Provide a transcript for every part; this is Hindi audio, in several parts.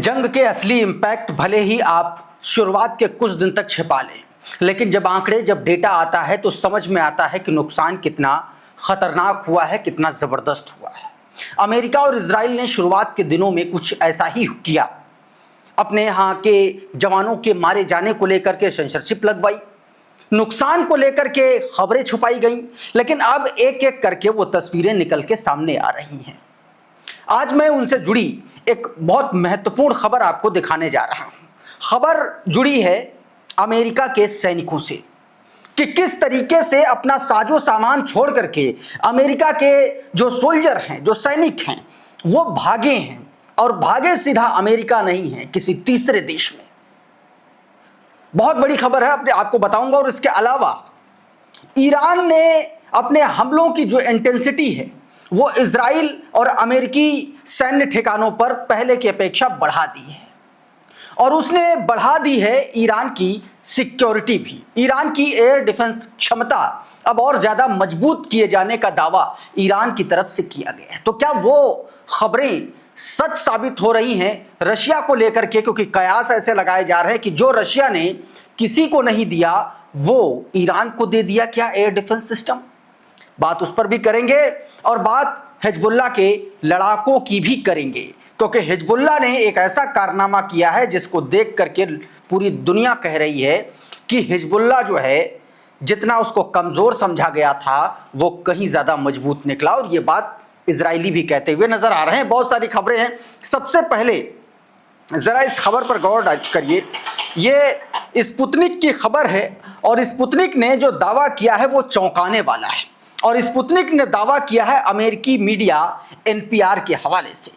जंग के असली इम्पैक्ट भले ही आप शुरुआत के कुछ दिन तक छिपा लें, लेकिन जब डेटा आता है तो समझ में आता है कि नुकसान कितना खतरनाक हुआ है, कितना जबरदस्त हुआ है। अमेरिका और इजराइल ने शुरुआत के दिनों में कुछ ऐसा ही किया। अपने यहाँ के जवानों के मारे जाने को लेकर के सेंसरशिप लगवाई, नुकसान को लेकर के खबरें छुपाई गई, लेकिन अब एक एक करके वो तस्वीरें निकल के सामने आ रही हैं। आज मैं उनसे जुड़ी एक बहुत महत्वपूर्ण खबर आपको दिखाने जा रहा हूं। खबर जुड़ी है अमेरिका के सैनिकों से कि किस तरीके से अपना साजो सामान छोड़ करके अमेरिका के जो सोल्जर हैं, जो सैनिक हैं, वो भागे हैं और भागे सीधा अमेरिका नहीं है, किसी तीसरे देश में। बहुत बड़ी खबर है, अपने आपको बताऊंगा। और इसके अलावा ईरान ने अपने हमलों की जो इंटेंसिटी है वो इजराइल और अमेरिकी सैन्य ठिकानों पर पहले की अपेक्षा बढ़ा दी है, और उसने बढ़ा दी है ईरान की सिक्योरिटी भी। ईरान की एयर डिफेंस क्षमता अब और ज्यादा मजबूत किए जाने का दावा ईरान की तरफ से किया गया है। तो क्या वो खबरें सच साबित हो रही हैं रशिया को लेकर के? क्योंकि कयास ऐसे लगाए जा रहे हैं कि जो रशिया ने किसी को नहीं दिया वो ईरान को दे दिया। क्या एयर डिफेंस सिस्टम? बात उस पर भी करेंगे और बात हिजबुल्लाह के लड़ाकों की भी करेंगे, क्योंकि हिजबुल्लाह ने एक ऐसा कारनामा किया है जिसको देख करके पूरी दुनिया कह रही है कि हिजबुल्लाह जो है, जितना उसको कमजोर समझा गया था वो कहीं ज्यादा मजबूत निकला। और ये बात इजरायली भी कहते हुए नजर आ रहे हैं। बहुत सारी खबरें हैं। सबसे पहले जरा इस खबर पर गौर करिए। ये स्पुतनिक की खबर है और स्पुतनिक ने जो दावा किया है वो चौंकाने वाला है। और स्पुतनिक ने दावा किया है अमेरिकी मीडिया एनपीआर के हवाले से।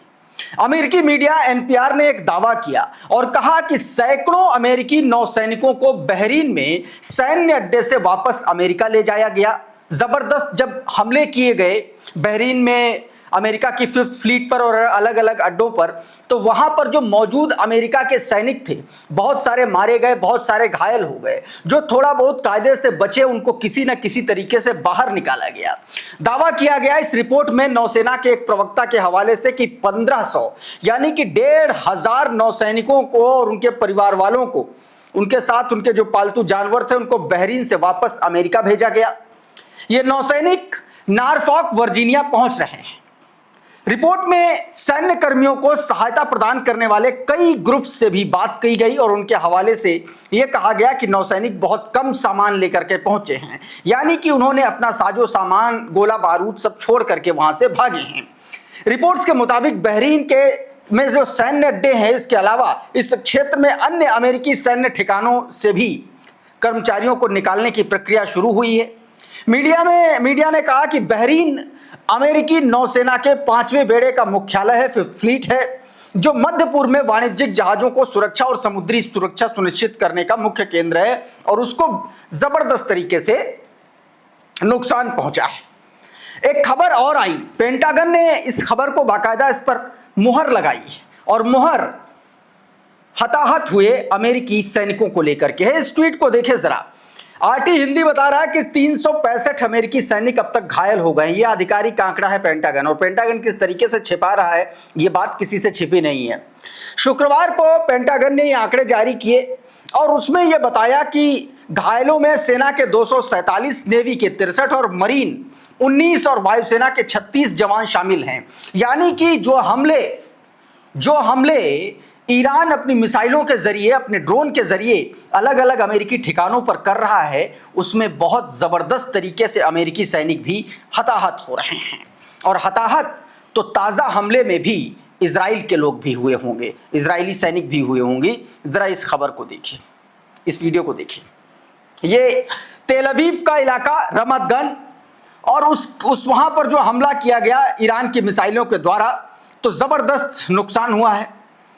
अमेरिकी मीडिया एनपीआर ने एक दावा किया और कहा कि सैकड़ों अमेरिकी नौसैनिकों को बहरीन में सैन्य अड्डे से वापस अमेरिका ले जाया गया। जबरदस्त जब हमले किए गए बहरीन में अमेरिका की 5th फ्लीट पर और अलग अलग अड्डों पर, तो वहां पर जो मौजूद अमेरिका के सैनिक थे बहुत सारे मारे गए, बहुत सारे घायल हो गए। जो थोड़ा बहुत कायदे से बचे उनको किसी न किसी तरीके से बाहर निकाला गया। दावा किया गया इस रिपोर्ट में नौसेना के एक प्रवक्ता के हवाले से कि 1500 यानी कि 1500 नौसैनिकों को और उनके परिवार वालों को, उनके साथ उनके जो पालतू जानवर थे, उनको बहरीन से वापस अमेरिका भेजा गया। ये नौसैनिक नॉरफॉक वर्जीनिया पहुंच रहे हैं। रिपोर्ट में सैन्य कर्मियों को सहायता प्रदान करने वाले कई ग्रुप से भी बात की गई और उनके हवाले से यह कहा गया कि नौसैनिक बहुत कम सामान लेकर के पहुंचे हैं, यानी कि उन्होंने अपना साजो सामान, गोला बारूद सब छोड़ करके वहां से भागे हैं। रिपोर्ट्स के मुताबिक बहरीन के में जो सैन्य अड्डे हैं, इसके अलावा इस क्षेत्र में अन्य अमेरिकी सैन्य ठिकानों से भी कर्मचारियों को निकालने की प्रक्रिया शुरू हुई है। मीडिया ने कहा कि बहरीन अमेरिकी नौसेना के 5वें बेड़े का मुख्यालय है, 5th फ्लीट है, जो मध्य पूर्व में वाणिज्यिक जहाजों को सुरक्षा और समुद्री सुरक्षा सुनिश्चित करने का मुख्य केंद्र है, और उसको जबरदस्त तरीके से नुकसान पहुंचा है। एक खबर और आई, पेंटागन ने इस खबर को बाकायदा इस पर मुहर लगाई और मुहर हताहत हुए अमेरिकी सैनिकों को लेकर के है। इस ट्वीट को देखें जरा। आरटी हिंदी बता रहा है कि 365 अमेरिकी सैनिक अब तक घायल हो गए। यह आधिकारिक आंकड़ा है पेंटागन, और पेंटागन किस तरीके से छिपा रहा है यह बात किसी से छिपी नहीं है। शुक्रवार को पेंटागन ने ये आंकड़े जारी किए और उसमें यह बताया कि घायलों में सेना के 247, नेवी के 63 और मरीन 19 और वायुसेना के 36 जवान शामिल हैं। यानी कि जो हमले ईरान अपनी मिसाइलों के जरिए, अपने ड्रोन के जरिए अलग अलग अमेरिकी ठिकानों पर कर रहा है, उसमें बहुत जबरदस्त तरीके से अमेरिकी सैनिक भी हताहत हो रहे हैं। और हताहत तो ताज़ा हमले में भी इजराइल के लोग भी हुए होंगे, इजरायली सैनिक भी हुए होंगे। जरा इस खबर को देखिए, इस वीडियो को देखिए। ये तेल अवीव का इलाका रमत गन, और उस वहां पर जो हमला किया गया ईरान की मिसाइलों के द्वारा, तो जबरदस्त नुकसान हुआ है।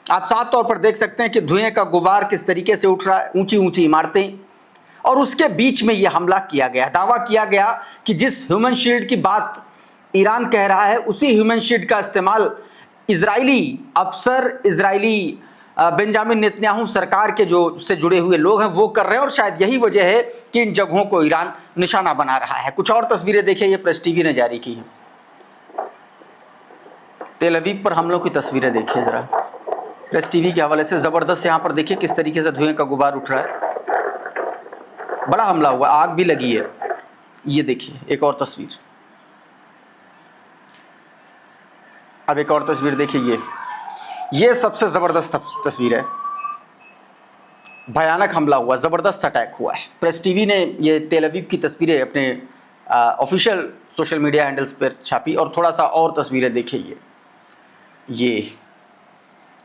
आप साफ तौर पर देख सकते हैं कि धुएं का गुबार किस तरीके से उठ रहा है, ऊंची ऊंची इमारतें, और उसके बीच में यह हमला किया गया। दावा किया गया कि जिस ह्यूमन शील्ड की बात ईरान कह रहा है, उसी ह्यूमन शील्ड का इस्तेमाल इजरायली अफसर, इजरायली बेंजामिन नेतन्याहू सरकार के जो से जुड़े हुए लोग हैं वो कर रहे हैं, और शायद यही वजह है कि इन जगहों को ईरान निशाना बना रहा है। कुछ और तस्वीरें देखिए, ये प्रेस टीवी ने जारी की है। तेल अवीव पर हमलों की तस्वीरें देखिए जरा। प्रेस टीवी के हवाले से जबरदस्त यहाँ पर देखिए किस तरीके से धुएं का गुबार उठ रहा है। बड़ा हमला हुआ, आग भी लगी है। ये देखिए एक और तस्वीर, अब एक और तस्वीर देखिए, ये सबसे जबरदस्त तस्वीर है। भयानक हमला हुआ, जबरदस्त अटैक हुआ है। प्रेस टीवी ने ये तेल अवीव की तस्वीरें अपने ऑफिशियल सोशल मीडिया हैंडल्स पर छापी। और थोड़ा सा और तस्वीरें देखिए,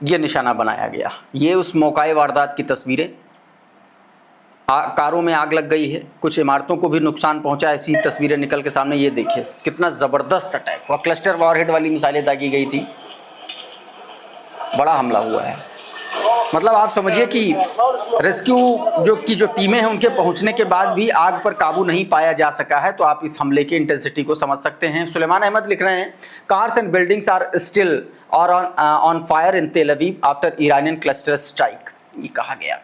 ये निशाना बनाया गया, ये उस मौकाए वारदात की तस्वीरें। कारों में आग लग गई है, कुछ इमारतों को भी नुकसान पहुंचा, ऐसी तस्वीरें निकल के सामने। ये देखिए कितना ज़बरदस्त अटैक हुआ, क्लस्टर वॉरहेड वाली मिसाइलें दागी गई थी, बड़ा हमला हुआ है। मतलब आप समझिए कि रेस्क्यू जो टीमें हैं उनके पहुंचने के बाद भी आग पर काबू नहीं पाया जा सका है, तो आप इस हमले की इंटेंसिटी को समझ सकते हैं। सुलेमान अहमद लिख रहे हैं, cars and buildings are still और on fire in Tel Aviv after Iranian cluster strike, ये कहा गया।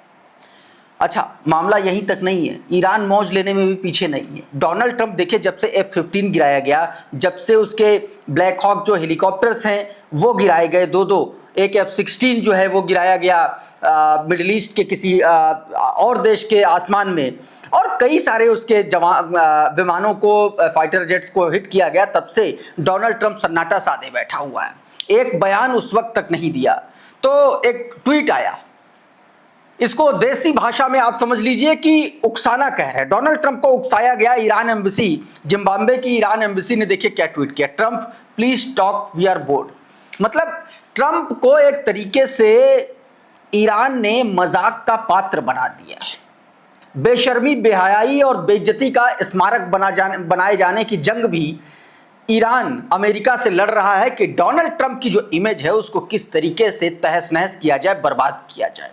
अच्छा, मामला यहीं तक नहीं है, ईरान मौज लेने में भी पीछे नहीं है। डोनाल्ड ट्रंप देखिए, जब से F-15 गिराया गया, जब से उसके ब्लैक हॉक जो हेलीकॉप्टर्स हैं वो गिराए गए, दो एक F-16 जो है वो गिराया गया मिडिल ईस्ट के किसी और देश के आसमान में, और कई सारे उसके विमानों को, फाइटर जेट्स को हिट किया गया। तब से डोनाल्ड ट्रंप सन्नाटा साधे बैठा हुआ है, एक बयान उस वक्त तक नहीं दिया। तो एक ट्वीट आया, इसको देसी भाषा में आप समझ लीजिए कि उकसाना कह रहे हैं। डोनाल्ड ट्रंप को उकसाया गया। ईरान एम्बेसी, जिम्बाब्वे की ईरान एम्बेसी ने देखिए क्या ट्वीट किया, Trump please talk, we are bored. मतलब ट्रंप को एक तरीके से ईरान ने मजाक का पात्र बना दिया है। बेशर्मी, बेहयाई और बेइज्जती का स्मारक बनाए जाने की जंग भी ईरान अमेरिका से लड़ रहा है कि डोनाल्ड ट्रंप की जो इमेज है उसको किस तरीके से तहस नहस किया जाए, बर्बाद किया जाए।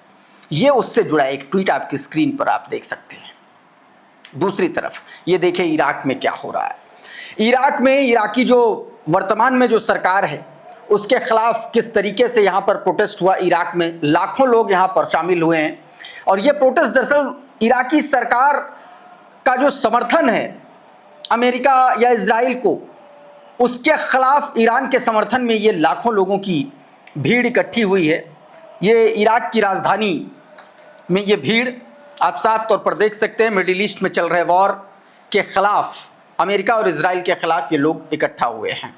ये उससे जुड़ा एक ट्वीट आपकी स्क्रीन पर आप देख सकते हैं। दूसरी तरफ ये देखिए इराक में क्या हो रहा है। इराक में इराकी जो वर्तमान में जो सरकार है उसके खिलाफ किस तरीके से यहाँ पर प्रोटेस्ट हुआ। इराक में लाखों लोग यहाँ पर शामिल हुए हैं, और ये प्रोटेस्ट दरअसल इराकी सरकार का जो समर्थन है अमेरिका या इजराइल को, उसके खिलाफ ईरान के समर्थन में ये लाखों लोगों की भीड़ इकट्ठी हुई है। ये इराक की राजधानी में ये भीड़ आप साफ तौर पर देख सकते हैं। मिडिल ईस्ट में चल रहे वॉर के खिलाफ, अमेरिका और इजराइल के खिलाफ ये लोग इकट्ठा हुए हैं।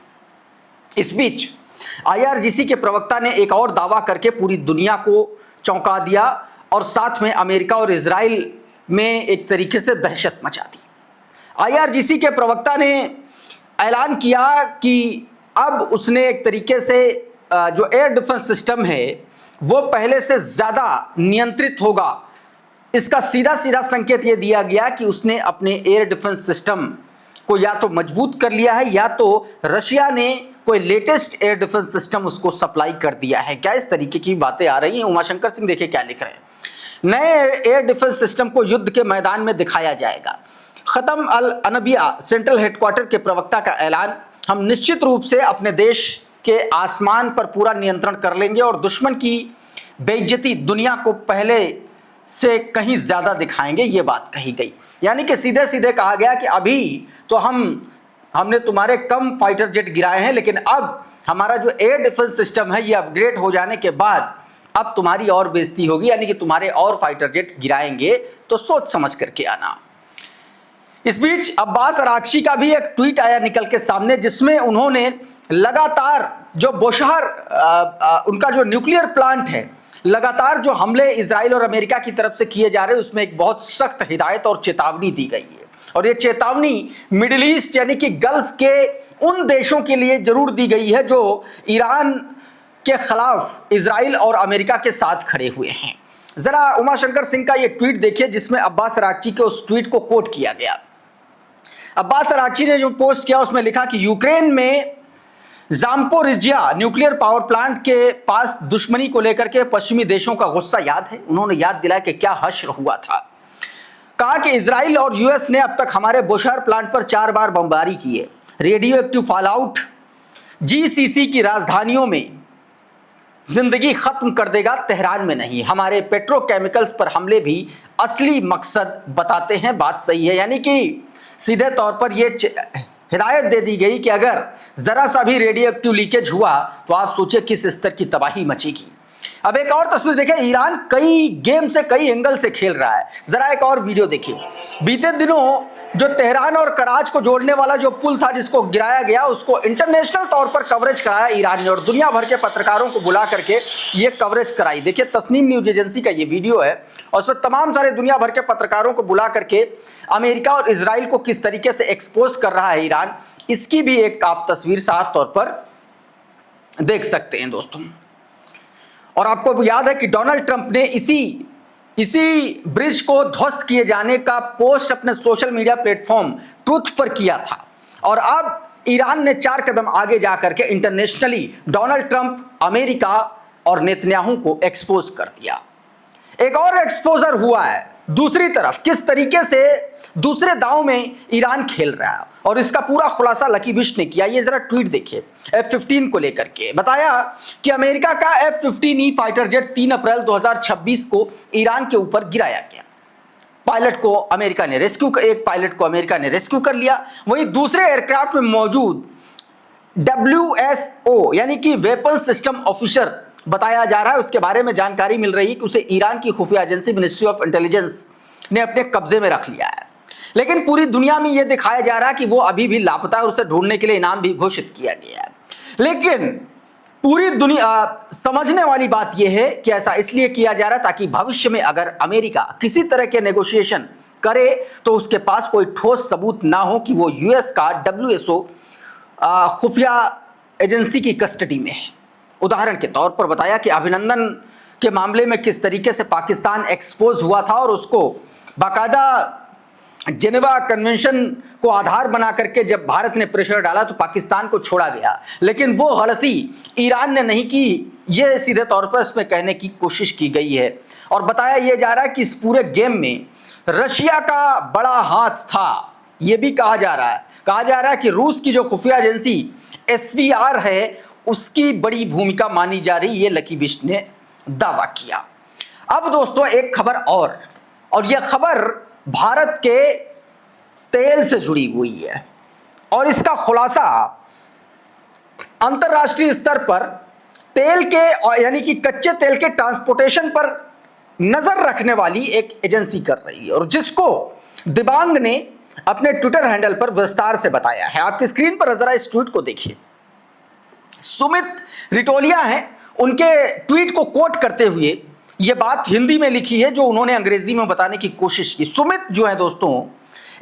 इस बीच IRGC के प्रवक्ता ने एक और दावा करके पूरी दुनिया को चौंका दिया, और साथ में अमेरिका और इजराइल में एक तरीके से दहशत मचा दी। IRGC के प्रवक्ता ने ऐलान किया कि अब उसने एक तरीके से जो एयर डिफेंस सिस्टम है वो पहले से ज़्यादा नियंत्रित होगा। इसका सीधा सीधा संकेत ये दिया गया कि उसने अपने एयर डिफेंस सिस्टम को या तो मजबूत कर लिया है, या तो रशिया ने कोई लेटेस्ट एयर डिफेंस सिस्टम उसको सप्लाई कर दिया है। क्या इस तरीके की बातें आ रही हैं। उमाशंकर सिंह देखिए क्या लिख रहे हैं, नए एयर डिफेंस सिस्टम को युद्ध के मैदान में दिखाया जाएगा। खत्म अल अनबिया सेंट्रल हेडक्वार्टर के प्रवक्ता का ऐलान, हम निश्चित रूप से अपने देश के आसमान पर पूरा नियंत्रण कर लेंगे और दुश्मन की बेइज्जती दुनिया को पहले से कहीं ज्यादा दिखाएंगे, ये बात कही गई। यानी कि सीधे सीधे कहा गया कि अभी तो हमने तुम्हारे कम फाइटर जेट गिराए हैं, लेकिन अब हमारा जो एयर डिफेंस सिस्टम है ये अपग्रेड हो जाने के बाद अब तुम्हारी और बेइज्जती होगी, यानी कि तुम्हारे और फाइटर जेट गिराएंगे, तो सोच समझ करके आना। इस बीच अब्बास अरागची का भी एक ट्वीट आया निकल के सामने, जिसमें उन्होंने लगातार जो बोशहर उनका जो न्यूक्लियर प्लांट है, लगातार जो हमले इजराइल और अमेरिका की तरफ से किए जा रहे हैं उसमें एक बहुत सख्त हिदायत और चेतावनी दी गई है। और ये चेतावनी मिडिल ईस्ट यानी कि गल्फ के उन देशों के लिए जरूर दी गई है जो ईरान के खिलाफ इजराइल और अमेरिका के साथ खड़े हुए हैं। जरा उमाशंकर सिंह का ये ट्वीट देखिए जिसमें अब्बास अरागची के उस ट्वीट को कोट किया गया। अब्बास अरागची ने जो पोस्ट किया उसमें लिखा कि यूक्रेन में ज़ापोरिज्जिया न्यूक्लियर पावर प्लांट के पास दुश्मनी को लेकर के पश्चिमी देशों का गुस्सा याद है। उन्होंने याद दिलाया कि क्या हश्र हुआ था। कहा कि इजराइल और यूएस ने अब तक हमारे बोशहर प्लांट पर 4 बार बमबारी की है। रेडियो एक्टिव फॉलआउट GCC की राजधानियों में जिंदगी खत्म कर देगा, तेहरान में नहीं। हमारे पेट्रोकेमिकल्स पर हमले भी असली मकसद बताते हैं। बात सही है, यानी कि सीधे तौर पर यह हिदायत दे दी गई कि अगर जरा सा भी रेडियो एक्टिव लीकेज हुआ तो आप सोचिए किस स्तर की तबाही मचेगी। अब एक और तस्वीर देखें, ईरान कई गेम से कई एंगल से खेल रहा है। जरा एक और वीडियो देखिए। बीते दिनों जो तेहरान और कराच को जोड़ने वाला जो पुल था जिसको गिराया गया, उसको इंटरनेशनल तौर पर कवरेज कराया ईरान ने और दुनिया भर के पत्रकारों को बुला करके ये कवरेज कराई। देखिए तस्नीम न्यूज एजेंसी का ये वीडियो है और उसमें तमाम सारे दुनिया भर के पत्रकारों को बुला करके अमेरिका और इजराइल को किस तरीके से एक्सपोज कर रहा है ईरान, इसकी भी एक आप तस्वीर साफ तौर पर देख सकते हैं दोस्तों। और आपको याद है कि डोनाल्ड ट्रंप ने इसी ब्रिज को ध्वस्त किए जाने का पोस्ट अपने सोशल मीडिया प्लेटफॉर्म ट्रूथ पर किया था और अब ईरान ने 4 कदम आगे जाकर के इंटरनेशनली डोनाल्ड ट्रंप, अमेरिका और नेतन्याहू को एक्सपोज कर दिया। एक और एक्सपोजर हुआ है दूसरी तरफ, किस तरीके से दूसरे दांव में ईरान खेल रहा है और इसका पूरा खुलासा लकी बिश ने किया। ये जरा ट्वीट देखिए F-15 को लेकर के। बताया कि अमेरिका का F-15E फाइटर जेट 3 अप्रैल 2026 को ईरान के ऊपर गिराया गया। पायलट को अमेरिका ने एक पायलट को अमेरिका ने रेस्क्यू कर लिया। वहीं दूसरे एयरक्राफ्ट में मौजूद WSO यानी कि वेपन सिस्टम ऑफिसर बताया जा रहा है, उसके बारे में जानकारी मिल रही है कि उसे ईरान की खुफिया एजेंसी मिनिस्ट्री ऑफ इंटेलिजेंस ने अपने कब्जे में रख लिया है। लेकिन पूरी दुनिया में यह दिखाया जा रहा है कि वो अभी भी लापता है और उसे ढूंढने के लिए इनाम भी घोषित किया गया है। लेकिन पूरी दुनिया समझने वाली बात यह है कि ऐसा इसलिए किया जा रहा है ताकि भविष्य में अगर अमेरिका किसी तरह के नेगोशिएशन करे तो उसके पास कोई ठोस सबूत ना हो कि वो यूएस का WSO खुफिया एजेंसी की कस्टडी में है। उदाहरण के तौर पर बताया कि अभिनंदन के मामले में किस तरीके से पाकिस्तान एक्सपोज हुआ था और उसको बाकायदा जेनेवा कन्वेंशन को आधार बना करके जब भारत ने प्रेशर डाला तो पाकिस्तान को छोड़ा गया। लेकिन वो गलती ईरान ने नहीं की, ये सीधे तौर पर इसमें कहने की कोशिश की गई है। और बताया यह जा रहा है कि इस पूरे गेम में रशिया का बड़ा हाथ था, ये भी कहा जा रहा है कि रूस की जो खुफिया एजेंसी SVR है उसकी बड़ी भूमिका मानी जा रही, ये लकी बिश ने दावा किया। अब दोस्तों एक खबर और यह खबर भारत के तेल से जुड़ी हुई है और इसका खुलासा अंतरराष्ट्रीय स्तर पर तेल के यानी कि कच्चे तेल के ट्रांसपोर्टेशन पर नजर रखने वाली एक एजेंसी कर रही है और जिसको दिबांग ने अपने ट्विटर हैंडल पर विस्तार से बताया है। आपकी स्क्रीन पर जरा इस ट्वीट को देखिए। सुमित रिटोलिया हैं, उनके ट्वीट को कोट करते हुए ये बात हिंदी में लिखी है जो उन्होंने अंग्रेजी में बताने की कोशिश की। सुमित जो है दोस्तों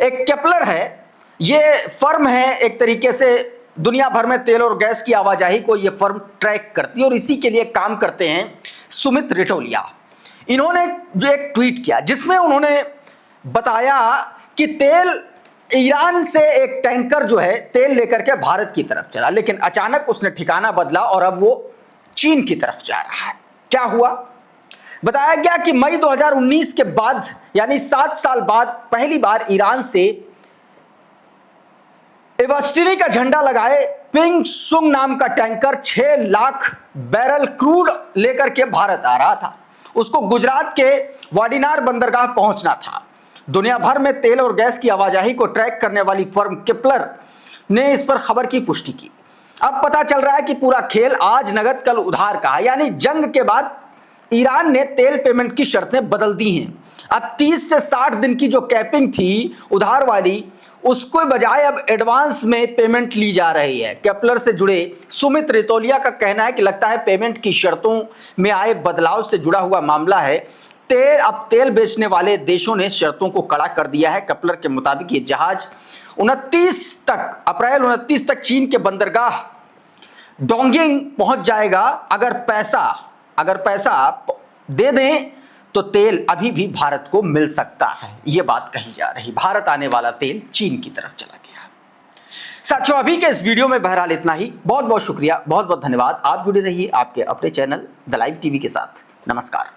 एक केपलर है, ये फर्म है, एक तरीके से दुनिया भर में तेल और गैस की आवाजाही को ये फर्म ट्रैक करती है और इसी के लिए काम करते हैं सुमित रिटोलिया। इन्होंने जो एक ट्वीट किया जिसमें उन्होंने बताया कि तेल ईरान से एक टैंकर जो है तेल लेकर के भारत की तरफ चला, लेकिन अचानक उसने ठिकाना बदला और अब वो चीन की तरफ जा रहा है। क्या हुआ? बताया गया कि मई 2019 के बाद यानी 7 साल बाद पहली बार ईरान से एवस्टिनी का झंडा लगाए पिंग सुंग नाम का टैंकर 6 लाख बैरल क्रूड लेकर के भारत आ रहा था। उसको गुजरात के वाडीनार बंदरगाह पहुंचना था। दुनिया भर में तेल और गैस की आवाजाही को ट्रैक करने वाली फर्म केपलर ने इस पर खबर की पुष्टि की। अब पता चल रहा है कि पूरा खेल आज नगद कल उधार का है, यानी जंग के बाद ईरान ने तेल पेमेंट की शर्तें बदल दी हैं। अब 30 से 60 दिन की जो कैपिंग थी उधार वाली, उसको बजाय अब एडवांस में पेमेंट ली जा रही है। केपलर से जुड़े सुमित रितोलिया का कहना है कि लगता है पेमेंट की शर्तों में आए बदलाव से जुड़ा हुआ मामला है। अब तेल बेचने वाले देशों ने शर्तों को कड़ा कर दिया है। केपलर के मुताबिक ये जहाज अप्रैल 29 तक चीन के बंदरगाह डोंगिंग पहुंच जाएगा। अगर पैसा दे दें तो तेल अभी भी भारत को मिल सकता है, यह बात कही जा रही। भारत आने वाला तेल चीन की तरफ चला गया। साथियों, अभी के इस वीडियो में बहरहाल इतना ही। बहुत बहुत शुक्रिया, बहुत बहुत धन्यवाद। आप जुड़े रहिए आपके अपने चैनल द लाइव टीवी के साथ। नमस्कार।